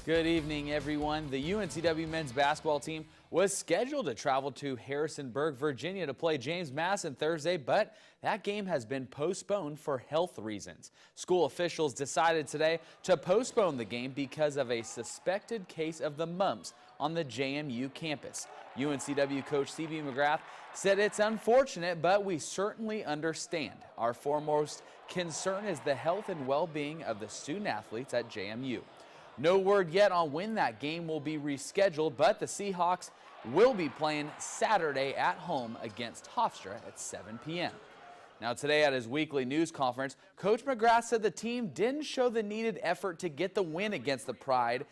Good evening, everyone. The UNCW men's basketball team was scheduled to travel to Harrisonburg, Virginia to play James Madison Thursday, but that game has been postponed for health reasons. School officials decided today to postpone the game because of a suspected case of the mumps on the JMU campus. UNCW coach C.B. McGrath said it's unfortunate, but we certainly understand. Our foremost concern is the health and well-being of the student athletes at JMU. No word yet on when that game will be rescheduled, but the Seahawks will be playing Saturday at home against Hofstra at 7 p.m. Now today at his weekly news conference, Coach McGrath said the team didn't show the needed effort to get the win against the Pride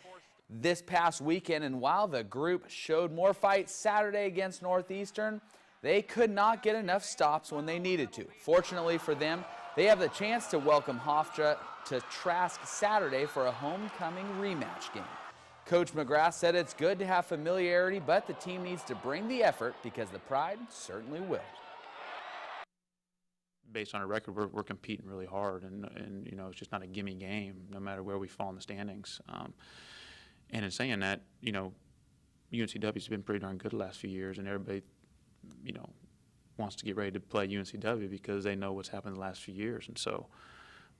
this past weekend, and while the group showed more fight Saturday against Northeastern, they could not get enough stops when they needed to. Fortunately for them, they have the chance to welcome Hofstra to Trask Saturday for a homecoming rematch game. Coach McGrath said it's good to have familiarity, but the team needs to bring the effort because the Pride certainly will. Based on our record, we're competing really hard, and you know, it's just not a gimme game no matter where we fall in the standings. And in saying that, you know, UNCW's been pretty darn good the last few years, and everybody, you know, wants to get ready to play UNCW because they know what's happened the last few years. And so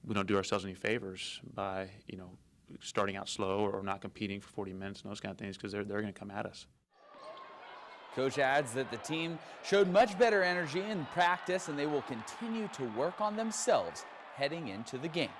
we don't do ourselves any favors by, you know, starting out slow or not competing for 40 minutes and those kind of things, because they're going to come at us. Coach adds that the team showed much better energy in practice and they will continue to work on themselves heading into the game.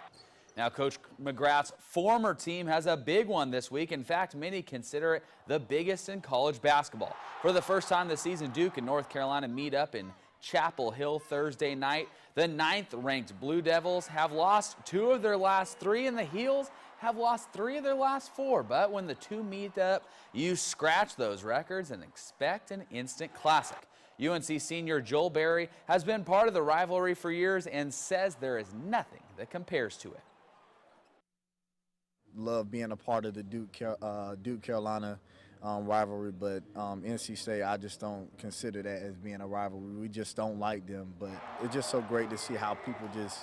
Now, Coach McGrath's former team has a big one this week. In fact, many consider it the biggest in college basketball. For the first time this season, Duke and North Carolina meet up in Chapel Hill Thursday night. The 9th-ranked Blue Devils have lost 2 of their last 3, and the Heels have lost 3 of their last 4. But when the two meet up, you scratch those records and expect an instant classic. UNC senior Joel Berry has been part of the rivalry for years and says there is nothing that compares to it. Love being a part of the Duke-Carolina rivalry, but NC State, I just don't consider that as being a rivalry. We just don't like them, but it's just so great to see how people just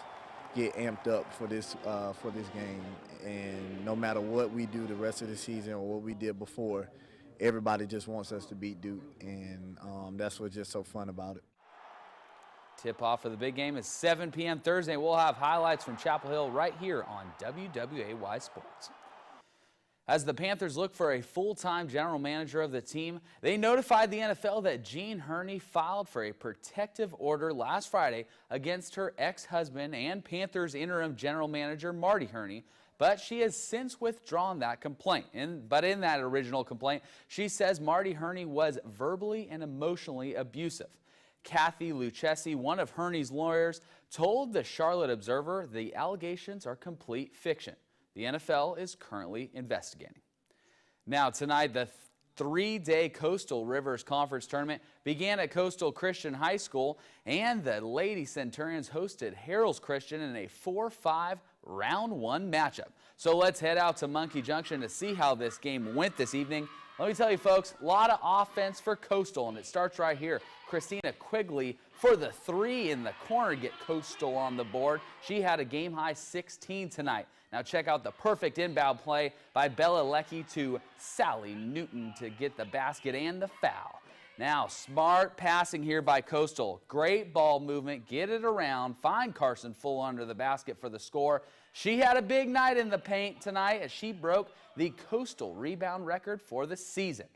get amped up for this game. And no matter what we do the rest of the season or what we did before, everybody just wants us to beat Duke, and that's what's just so fun about it. Tip-off for the big game is 7 p.m. Thursday. We'll have highlights from Chapel Hill right here on WWAY Sports. As the Panthers look for a full-time general manager of the team, they notified the NFL that Jean Hurney filed for a protective order last Friday against her ex-husband and Panthers interim general manager Marty Hurney, but she has since withdrawn that complaint. But in that original complaint, she says Marty Hurney was verbally and emotionally abusive. Kathy Lucchesi, one of Hurney's lawyers, told the Charlotte Observer the allegations are complete fiction. The NFL is currently investigating. Now tonight, the 3-day Coastal Rivers Conference Tournament began at Coastal Christian High School, and the Lady Centurions hosted Harrell's Christian in a 4-5 round 1 matchup. So let's head out to Monkey Junction to see how this game went this evening. Let me tell you, folks, a lot of offense for Coastal, and it starts right here. Christina Quigley for the 3 in the corner, get Coastal on the board. She had a game-high 16 tonight. Now check out the perfect inbound play by Bella Leckie to Sally Newton to get the basket and the foul. Now, smart passing here by Coastal. Great ball movement, get it around, find Carson Full under the basket for the score. She had a big night in the paint tonight as she broke the Coastal rebound record for the season.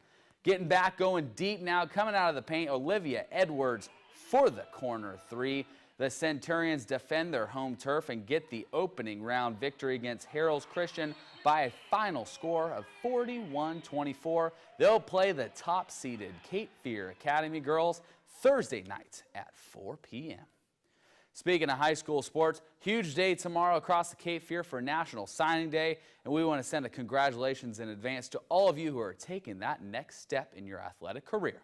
Getting back, going deep now, coming out of the paint, Olivia Edwards for the corner 3. The Centurions defend their home turf and get the opening round victory against Harrell's Christian by a final score of 41-24. They'll play the top-seeded Cape Fear Academy girls Thursday night at 4 p.m. Speaking of high school sports, huge day tomorrow across the Cape Fear for National Signing Day, and we want to send a congratulations in advance to all of you who are taking that next step in your athletic career.